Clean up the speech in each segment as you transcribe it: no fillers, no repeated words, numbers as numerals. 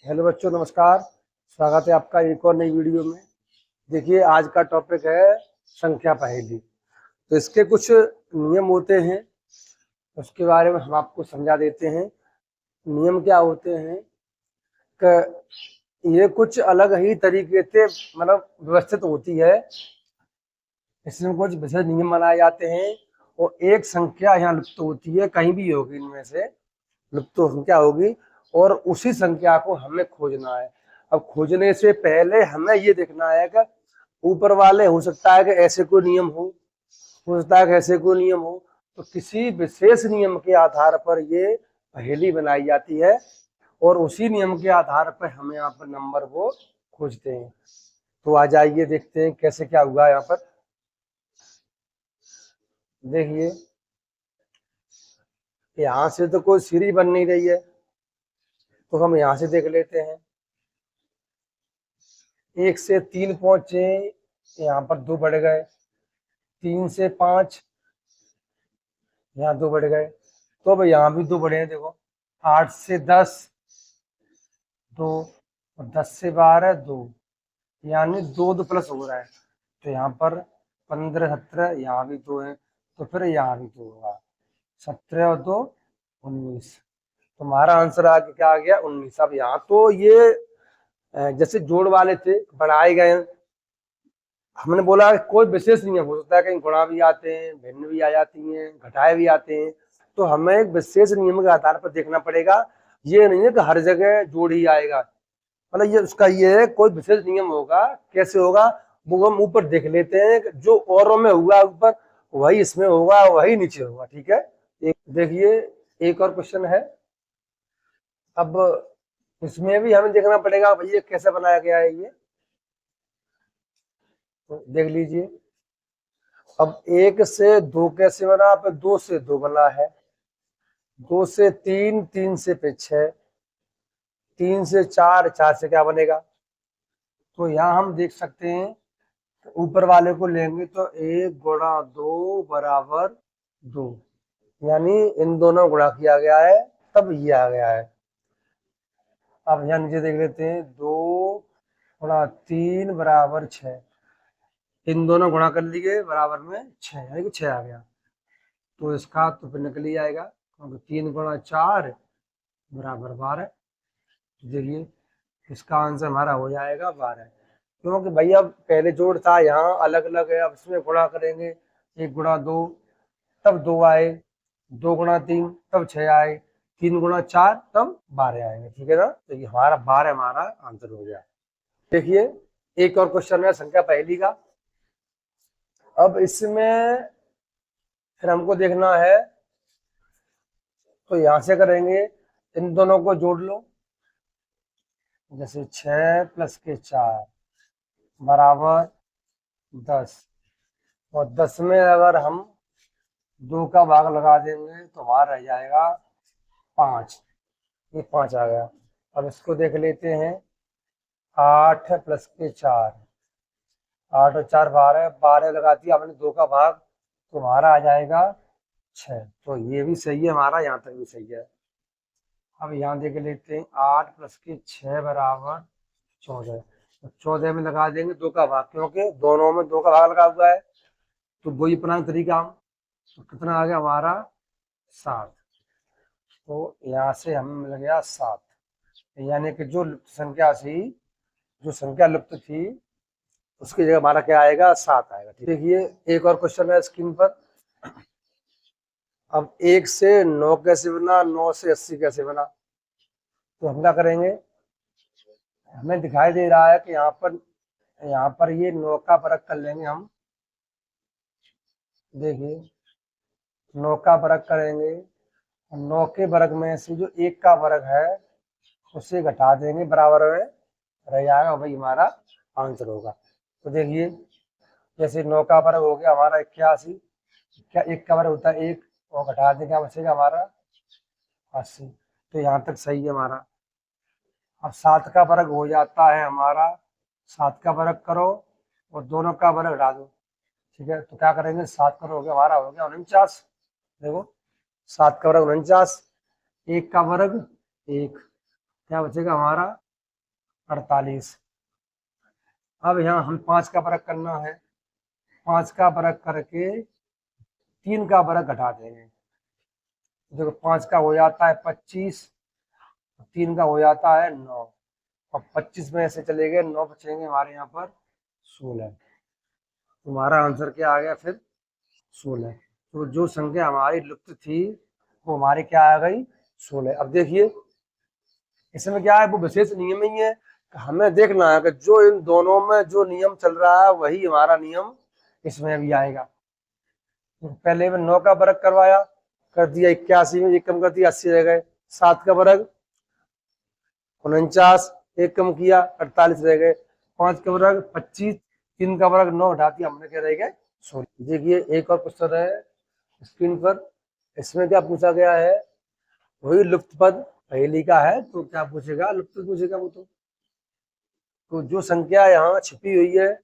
Hello बच्चों, नमस्कार। स्वागत है आपका एक और नई वीडियो में। देखिए, आज का टॉपिक है संख्या पहेली। तो इसके कुछ नियम होते हैं, उसके बारे में हम आपको समझा देते हैं। नियम क्या होते हैं कि ये कुछ अलग ही तरीके से व्यवस्थित होती है। इसमें कुछ विशेष नियम बनाए जाते हैं और एक संख्या यहाँ लुप्त होती है, कहीं भी होगी इनमें से लुप्त संख्या होगी और उसी संख्या को हमें खोजना है। अब खोजने से पहले हमें ये देखना है कि ऊपर वाले हो सकता है कि ऐसे कोई नियम हो सकता है कि ऐसे कोई नियम हो। तो किसी विशेष नियम के आधार पर ये पहेली बनाई जाती है और उसी नियम के आधार पर हम यहाँ पर नंबर को खोजते हैं। तो आ जाइए, देखते हैं कैसे क्या हुआ यहाँ पर। देखिए, यहाँ से तो कोई सीढ़ी बन नहीं रही है, तो हम यहाँ से देख लेते हैं। 1 से 3 पहुंचे, यहाँ पर 2 बढ़ गए। 3 से 5, यहाँ 2 बढ़ गए। तो अब यहाँ भी 2 बढ़े हैं, देखो। 8 से 10, 2, और 10 से 12, 2, यानी 2 प्लस हो रहा है। तो यहाँ पर 15, 17, यहाँ भी 2 है, तो फिर यहाँ भी 2 होगा। 17 और 2, 19। तो हमारा आंसर आगे क्या आ गया? 19। अब यहाँ तो ये जैसे जोड़ वाले थे, बढ़ाए गए हैं। हमने बोला कोई विशेष नहीं है, हो सकता है कहीं गुणा भी आते हैं, भिन्न भी आ जाती हैं, घटाए भी आते हैं। तो हमें एक विशेष नियम के आधार पर देखना पड़ेगा। ये नहीं है कि हर जगह जोड़ ही आएगा। मतलब ये उसका ये है, कोई विशेष नियम होगा। कैसे होगा वो हम ऊपर देख लेते हैं। जो औरों में हुआ ऊपर, वही इसमें होगा, वही नीचे होगा। ठीक है। एक देखिए, एक और क्वेश्चन है। अब इसमें भी हमें देखना पड़ेगा भैया कैसे बनाया गया है ये। तो देख लीजिए। अब 1 से 2 कैसे बना? अब 2 से 2 बना है। 2 से 3, 3 से फिर 6, 3 से 4, 4 से क्या बनेगा? तो यहाँ हम देख सकते हैं, ऊपर वाले को लेंगे तो 1 गुणा 2 बराबर 2, यानी इन दोनों गुणा किया गया है, तब ये आ गया है। अब यहाँ नीचे देख लेते हैं, 2 गुणा 3 बराबर 6। इन दोनों गुणा कर लिए, बराबर में 6, यानी कि 6 आ गया। तो इसका तो फिर निकल ही आएगा, क्योंकि 3 गुणा 4 बराबर 12। देखिए, इसका आंसर हमारा हो जाएगा 12। क्योंकि भैया पहले जोड़ था, यहाँ अलग अलग है। अब इसमें गुणा करेंगे, 1 गुणा 2 तब 2 आए, 2 गुणा 3 तब 6 आए, 3 गुणा 4 तब 12 आएंगे। ठीक है ना? तो ये हमारा 12 हमारा आंसर हो गया। देखिए, एक और क्वेश्चन है संख्या पहेली का। अब इसमें फिर हमको देखना है, तो यहाँ से करेंगे, इन दोनों को जोड़ लो। जैसे 6 प्लस के 4 बराबर 10, और 10 में अगर हम 2 का भाग लगा देंगे तो हमारा रह जाएगा 5। ये 5 आ गया। अब इसको देख लेते हैं। 8 प्लस के 4, 8 और 4 12, 12 लगा दिया आपने 2 का भाग, तो हमारा आ जाएगा 6। तो ये भी सही है हमारा, यहाँ तक भी सही है। अब यहाँ देख लेते हैं, 8 प्लस के 6 बराबर 14। तो 14 में लगा देंगे 2 का भाग, क्योंकि दोनों में 2 का भाग लगा हुआ है। तो वही अपना तरीका हम, तो कितना आ गया हमारा? 7। तो यहाँ से हमें मिल गया 7, यानी कि जो लुप्त संख्या थी, जो संख्या लुप्त थी, उसकी जगह हमारा क्या आएगा? 7 आएगा। देखिए, एक और क्वेश्चन है स्क्रीन पर। अब 1 से 9 कैसे बना, 9 से 80 कैसे बना? तो हम क्या करेंगे, हमें दिखाई दे रहा है कि यहाँ पर ये 9 का फर्क कर लेंगे हम। देखिए, 9 का फर्क करेंगे, 9 के वर्ग में से जो 1 का वर्ग है उसे घटा देंगे, बराबर में रह जाएगा, वही हमारा आंसर होगा। तो देखिए, जैसे 9 का वर्ग हो गया हमारा 81, क्या 1 का वर्ग होता है 1, और घटा देंगे, क्या बचेगा हमारा? 80। तो यहाँ तक सही है हमारा। अब 7 का वर्ग हो जाता है हमारा, 7 का वर्ग करो और दोनों का वर्ग घटा दो। ठीक है, तो क्या करेंगे, 7 का हो गया हमारा, हो गया 49। देखो, 7 का वर्ग 49, 1 का वर्ग 1, क्या बचेगा हमारा? 48। अब यहाँ हम 5 का वर्ग करना है, 5 का वर्ग करके 3 का वर्ग घटा देंगे। देखो 5 का हो जाता है 25, 3 का हो जाता है 9, और 25 में ऐसे चले गए, 9 बचेंगे हमारे यहाँ पर 16। तुम्हारा आंसर क्या आ गया फिर? 16। तो जो संख्या हमारी लुप्त थी वो हमारी क्या आ गई? 16। अब देखिए इसमें क्या है, वो विशेष नियम ही है, हमें देखना है कि जो इन दोनों में जो नियम चल रहा है वही हमारा नियम इसमें भी आएगा। तो पहले में 9 का वर्ग करवाया, कर दिया 81 में, एक कम कर दिया 80 रह गए। 7 का वर्ग 49, एक कम किया 48 रह गए। 5 का वर्ग 25, 3 का वर्ग 9 हटा दिया, हमने क्या रह गए? 16। देखिए एक और क्वेश्चन है स्क्रीन पर, इसमें क्या पूछा गया है, वही लुप्त पद पहली का है, तो क्या पूछेगा? लुप्त पूछेगा वो। तो जो संख्या यहाँ छिपी हुई है,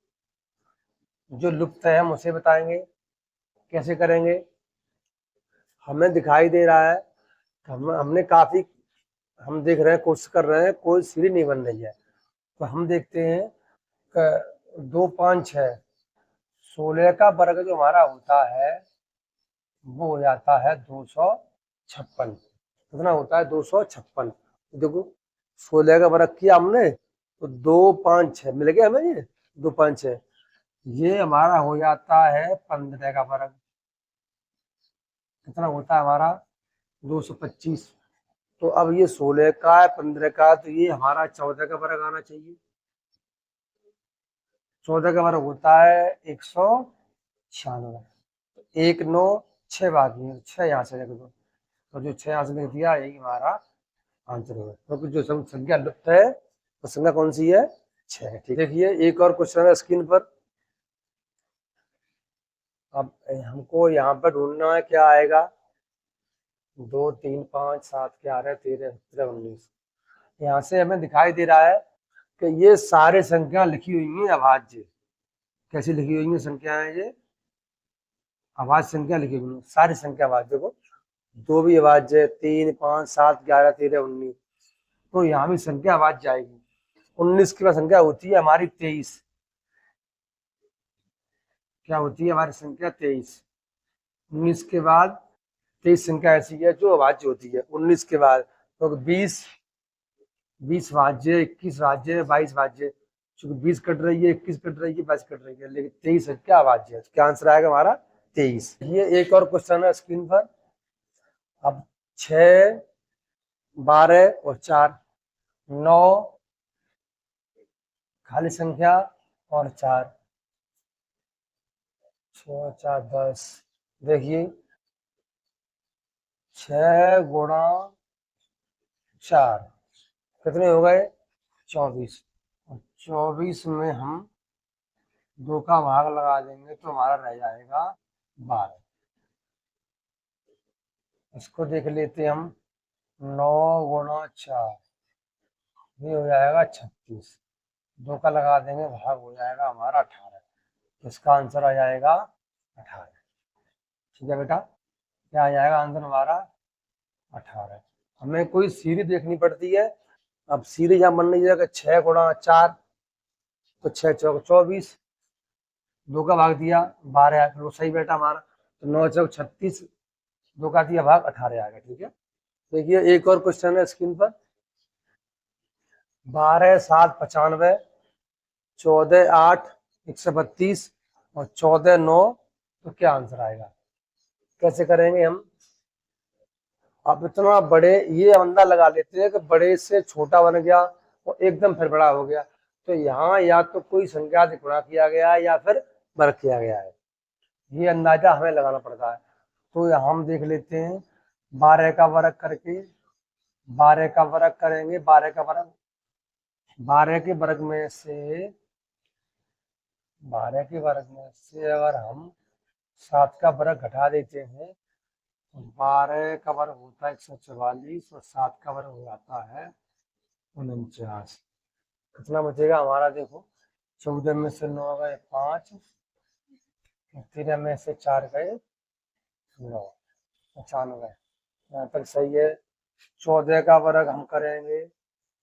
जो लुप्त है, हम उसे बताएंगे। कैसे करेंगे? हमें दिखाई दे रहा है, हमने काफी, हम देख रहे हैं, कोशिश कर रहे हैं, कोई सीढ़ी नहीं बन रही है। तो हम देखते हैं 2 5 6, 16 का वर्ग जो हमारा होता है वो हो जाता है 256। कितना होता है? 256। देखो 16 का वर्ग किया हमने तो 2 5 6 मिल गया हमें, ये 2 5 6, ये हमारा हो जाता है 15 का वर्ग। कितना होता है हमारा? 225। तो अब ये 16 का है, 15 का, तो ये हमारा 14 का वर्ग आना चाहिए। 14 का वर्ग होता है 196। 1 9 6 बाकी है, 6 यहाँ से रख दो, और जो 6 यहाँ से लिख दिया यही हमारा आंसर होगा। क्योंकि जो संख्या लुप्त है वो संख्या कौन सी है? 6। ठीक, देखिए एक और क्वेश्चन है स्क्रीन पर। अब हमको यहाँ पर ढूंढना है, क्या आएगा? 2 3 5 7 11 13 17 19। यहाँ से हमें दिखाई दे रहा है कि ये सारे संख्या लिखी हुई हैं अभाज्य। कैसी लिखी हुई है संख्याएं? ये अभाज्य संख्या लिखी हुई है, सारी संख्या अभाज्य को, 2 भी अभाज्य, 3 5 7 11 13 19। तो यहाँ भी संख्या अभाज्य आएगी। 19 की संख्या होती है हमारी 23। क्या होती है हमारी संख्या? 23। 19 के बाद 23 संख्या ऐसी है जो अभाज्य होती है 19 के बाद। तो 20 भाज्य, 21 भाज्य, 22 भाज्य। चूंकि 20 कट रही है, 21 कट रही है, 22 कट रही है, लेकिन 23 संख्या अभाज्य है। क्या आंसर आएगा हमारा? 23। ये एक और क्वेश्चन है स्क्रीन पर। अब 6 12 और 4, 9 खाली संख्या और 4, 6 4 10। देखिए 6 गुणा 4 कितने हो गए? 24। 24 में हम 2 का भाग लगा देंगे तो हमारा रह जाएगा 12। इसको देख लेते हैं हम। 9 गुणा 4, ये हो जाएगा 36। 2 का लगा देंगे, भाग हो जाएगा हमारा 18। इसका आंसर आ जाएगा 18। ठीक है बेटा, क्या आ जाएगा आंसर हमारा? 18। हमें कोई सीरीज देखनी पड़ती है। अब सीरीज यहाँ बन रही है 6 गुणा 4, तो 6 चौक 24, 2 का भाग दिया 12, फिर वो सही बेटा हमारा। तो 9 चौक 36, 2 का दिया भाग 18 आ गया। ठीक है, देखिए एक और क्वेश्चन है स्क्रीन पर। 12 7 95, 14 8 132 और 14 9, तो क्या आंसर आएगा? कैसे करेंगे हम? अब इतना बड़े, ये अंदा लगा लेते हैं कि बड़े से छोटा बन गया और एकदम फिर बड़ा हो गया। तो यहाँ या तो कोई संख्या से गुणा किया गया है या फिर वर्ग किया गया है, ये अंदाजा हमें लगाना पड़ता है। तो यहाँ हम देख लेते हैं, 12 का वर्ग करके, 12 का वर्ग करेंगे, 12 का वर्ग, 12 के वर्ग में से, 12 के वर्ग में से अगर हम 7 का वर्ग घटा देते हैं, 12 का वर्ग होता है 144 और 7 का वर्ग हो जाता है 49। कितना बचेगा हमारा? देखो 14 में से 9 गए 5, 13 में से 4 गए 9, 95। यहाँ तक सही है। 14 का वर्ग हम करेंगे,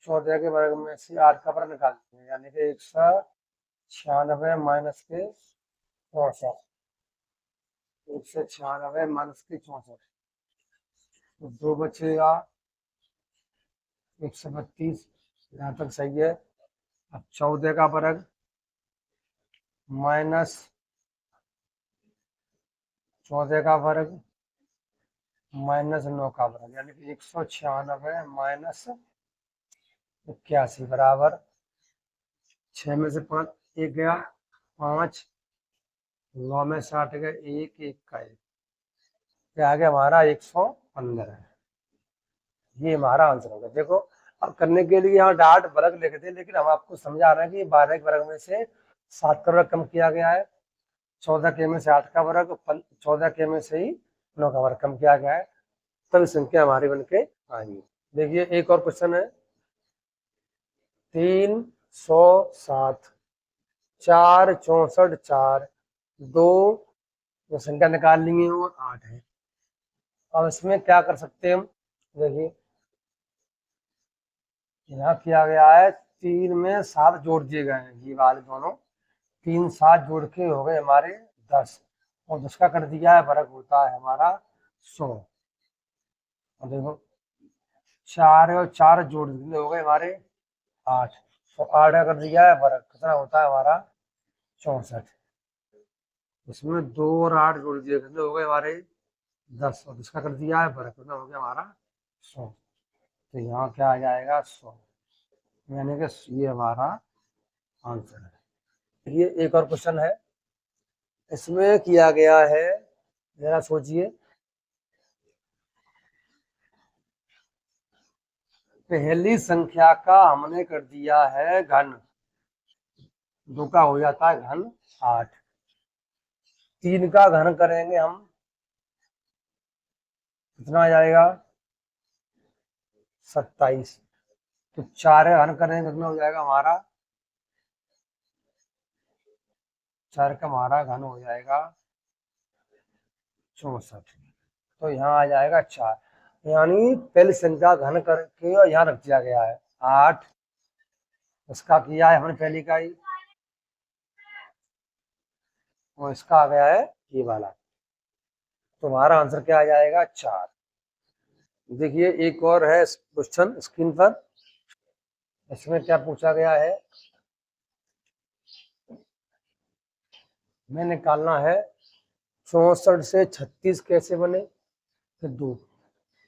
14 के वर्ग में से 8 का वर्ग निकाल देंगे, यानी कि 196 माइनस के 64, 196 माइनस के 64, तो 2 बचेगा 132, यहाँ तक सही है। अब 14 का वर्ग माइनस 14 का वर्ग माइनस 9 का वर्ग, यानी कि 196 माइनस 81 बराबर 6 में से 5 एक गया, 5, 9 में 60 गए, 1 1 का 1, क्या आ गया हमारा 115। ये हमारा आंसर होगा। देखो अब करने के लिए यहाँ डाट वर्ग लिख दे, लेकिन हम आपको समझा रहे हैं कि 12 के वर्ग में से 7 का वर्ग कम किया गया है, 14 के में से 8 का वर्ग, 14 के में से ही 9 का वर्ग कम किया गया है, तब संख्या हमारी बन के आएगी। देखिए एक और क्वेश्चन है, 307, 4 64 4 2 संख्या निकाल लेंगे और 8 है। अब इसमें क्या कर सकते हैं हम, देखिए यहाँ किया गया है 3 में 7 जोड़ दिए गए हैं, ये वाले दोनों 3 7 जोड़ के हो गए हमारे 10, और 10 का कर दिया है वर्ग होता है हमारा 100। और देखो 4 और 4 जोड़ दिए हो गए हमारे 8, तो 8 का कर दिया है वर्ग, कितना होता है हमारा 64। इसमें 2 और 8 जोड़ दिए, कितने हो गए हमारे 10, और 10 का कर दिया है वर्ग, कितना हो गया हमारा 100। तो यहाँ क्या आ जाएगा 100, यानी कि ये हमारा आंसर है। ये एक और क्वेश्चन है, इसमें किया गया है, जरा सोचिए, पहली संख्या का हमने कर दिया है घन, 2 का हो जाता है घन 8, 3 का घन करेंगे हम, कितना आ जाएगा 27, तो 4 का घन करेंगे कितना हो जाएगा हमारा, 4 का हमारा घन हो जाएगा 64, तो यहाँ आ जाएगा 4, यानी पहली संख्या घन करके और यहाँ रख दिया गया है 8, इसका किया है हमने पहली का ही, और इसका आ गया है ये वाला, तो हमारा आंसर क्या आ जाएगा 4। देखिए एक और है क्वेश्चन स्क्रीन पर, इसमें क्या पूछा गया है, हमें निकालना है 64 से 36 कैसे बने, फिर 2,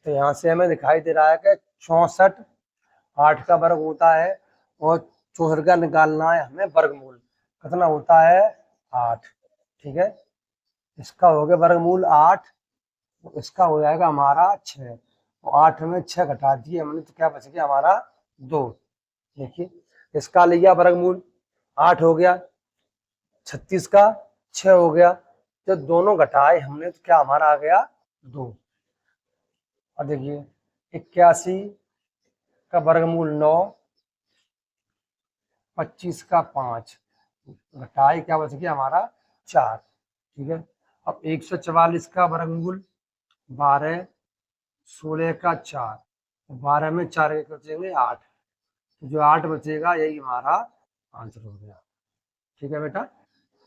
तो यहाँ से हमें दिखाई दे रहा है कि 64 8 का वर्ग होता है, और 64 का निकालना है हमें वर्गमूल, कितना होता है 8, ठीक है, इसका हो गया वर्गमूल 8, इसका हो जाएगा हमारा 6, और 8 में 6 घटा दिए हमने, तो क्या बच गया हमारा 2। देखिए इसका लिया वर्गमूल 8 हो गया, 36 का 6 हो गया, जब दोनों घटाए हमने तो क्या हमारा आ गया 2। और देखिए 81 का वर्गमूल 9, 25 का 5, घटाए क्या बच गया हमारा 4, ठीक है। अब 144 का वर्गमूल 12, 16 का 4, 12 में 4 बचेंगे 8, जो 8 बचेगा यही हमारा आंसर हो गया, ठीक है बेटा।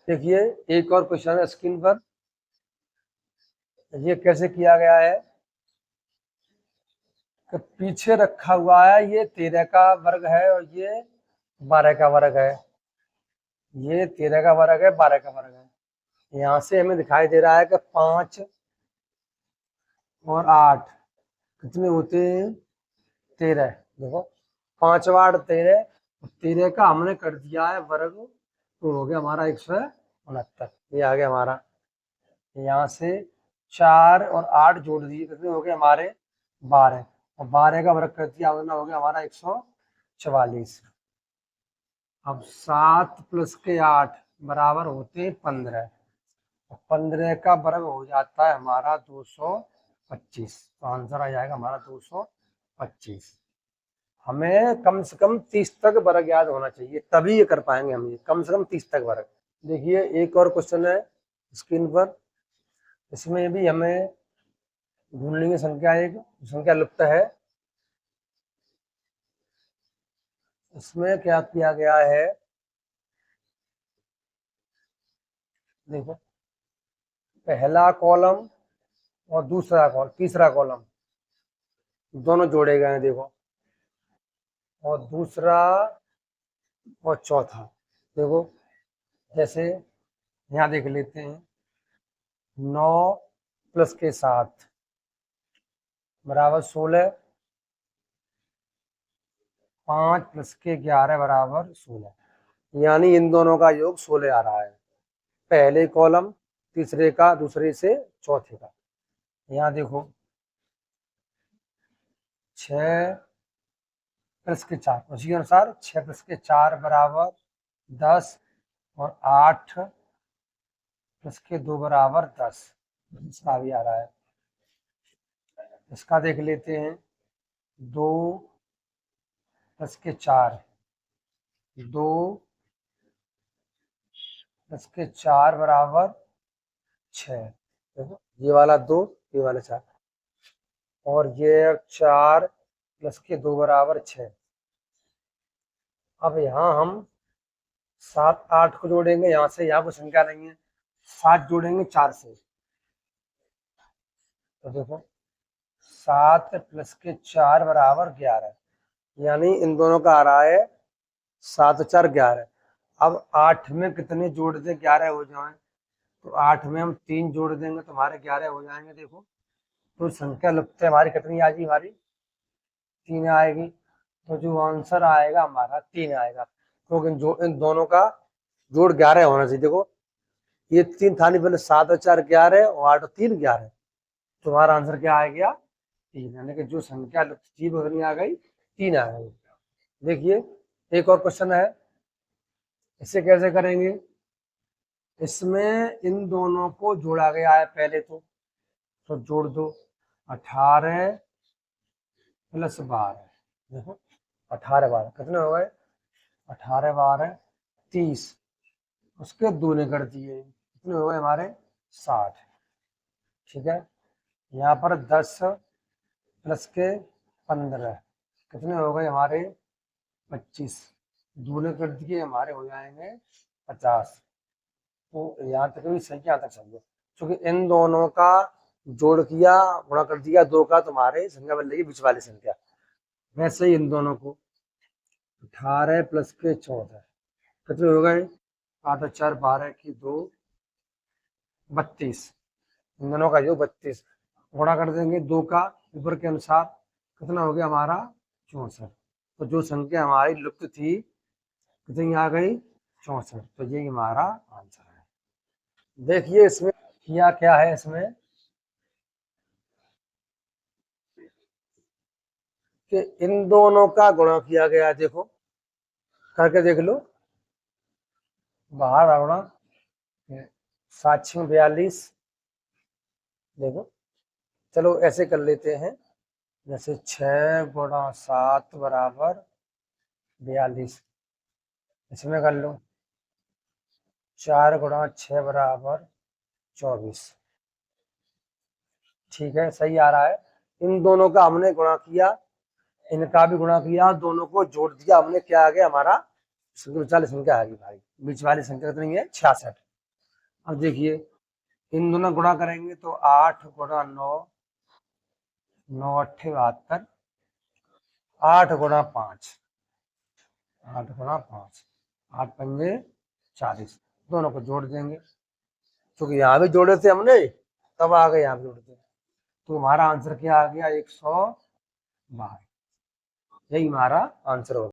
देखिए एक और क्वेश्चन है स्क्रीन पर, ये कैसे किया गया है कि पीछे रखा हुआ है ये 13 का वर्ग है और ये 12 का वर्ग है, ये 13 का वर्ग है 12 का वर्ग है, यहाँ से हमें दिखाई दे रहा है कि 5 और 8 कितने होते हैं 13, देखो 5 और 8 13, 13 का हमने कर दिया है वर्ग, तो हो गया हमारा 169, ये आ गया हमारा। यहाँ से 4 और 8 जोड़ दिए, कितने हो गए हमारे 12, और 12 का वर्ग कर दिया हो गया हमारा 144। अब 7 प्लस के 8 बराबर होते हैं 15, 15 का वर्ग हो जाता है हमारा 225, तो आंसर आ जाएगा हमारा 225। हमें कम से कम 30 तक वर्ग याद होना चाहिए, तभी ये कर पाएंगे हम, ये कम से कम 30 तक वर्ग। देखिए एक और क्वेश्चन है स्क्रीन पर, इसमें भी हमें ढूंढ लेंगे संख्या, एक संख्या लुप्त है, इसमें क्या किया गया है, देखो पहला कॉलम और दूसरा कॉलम, तीसरा कॉलम दोनों जोड़े गए हैं, देखो, और दूसरा और चौथा, देखो जैसे यहाँ देख लेते हैं, 9 प्लस के 7 बराबर 16, 5 प्लस के 11 बराबर 16, यानी इन दोनों का योग 16 आ रहा है, पहले कॉलम तीसरे का, दूसरे से चौथे का। यहाँ देखो 6 प्लस के 4, उसी के अनुसार 6 प्लस के 4 बराबर 10 और 8 प्लस के 2 बराबर 10, इसका भी आ रहा है। इसका देख लेते हैं, 2 प्लस के 4, 2 प्लस के 4 बराबर 6, देखो ये वाला 2, ये वाला 4, और ये 4 प्लस के 2 बराबर 6। अब यहाँ हम 7 8 को जोड़ेंगे, यहाँ से यहाँ कोई संख्या नहीं है, 7 जोड़ेंगे 4 से, तो देखो 7 प्लस के 4 बराबर 11, यानी इन दोनों का आ रहा है 7 4 11। अब 8 में कितने जोड़ दें 11 हो जाए, तो 8 में हम 3 जोड़ देंगे तो हमारे 11 हो जाएंगे। देखो तो संख्या लुप्त है हमारी, कितनी आएगी, हमारी 3 आएगी, तो जो आंसर आएगा हमारा 3 आएगा, क्योंकि जो इन दोनों का जोड़ 11 होना चाहिए। देखो ये 3 था नहीं पहले, 7 और 4 11 और 8 और 3 11, तुम्हारा आंसर क्या आ गया 3, यानी कि जो संख्या लुप्त थी वो कितनी आ गई, 3 आ गई। देखिए एक और क्वेश्चन है, इसे कैसे करेंगे, इसमें इन दोनों को जोड़ा गया है पहले, तो जोड़ दो, 18 प्लस 12, देखो 18 12 कितने हो गए, 18 12 30, उसके दूने कर दिए, कितने हो गए हमारे 60, ठीक है। यहाँ पर 10 प्लस के 15 कितने हो गए हमारे 25, दूने कर दिए, हमारे हो जाएंगे 50। तो यहाँ तक भी सही, यहाँ तक सही है, क्योंकि इन दोनों का जोड़ किया, गुणा कर दिया 2 का, तुम्हारे संख्या बन जाएगी बीच वाली संख्या। वैसे ही इन दोनों को 18 प्लस के 14 कितने हो गए, 8 4 12 की 2 32, इन दोनों का योग 32, गुणा कर देंगे 2 का ऊपर के अनुसार, कितना हो गया हमारा 64। तो जो संख्या हमारी लुप्त थी कितनी आ गई 64, तो ये हमारा आंसर है। देखिए इसमें किया क्या है, इसमें कि इन दोनों का गुणा किया गया, देखो करके देख लो, बाहर गुणा 7 6 42, देखो चलो ऐसे कर लेते हैं, जैसे 6 गुणा 7 बराबर 42, इसमें कर लो 4 गुणा 6 बराबर 24, ठीक है सही आ रहा है। इन दोनों का हमने गुणा किया, इनका भी गुणा किया, दोनों को जोड़ दिया हमने, क्या आ गया हमारा बीच वाली संख्या आ गई भाई, बीच वाली संख्या कितनी है 66। अब देखिए इन दोनों गुणा करेंगे तो 8 गुणा 9, 9 8 72, 8 गुणा 5, 8 गुणा 5, 8 पंजे 40, दोनों को जोड़ देंगे, क्योंकि यहाँ भी जोड़े थे हमने, तब आ गए यहाँ भी जोड़ते, तो हमारा आंसर क्या आ गया 112, यही हमारा आंसर होगा।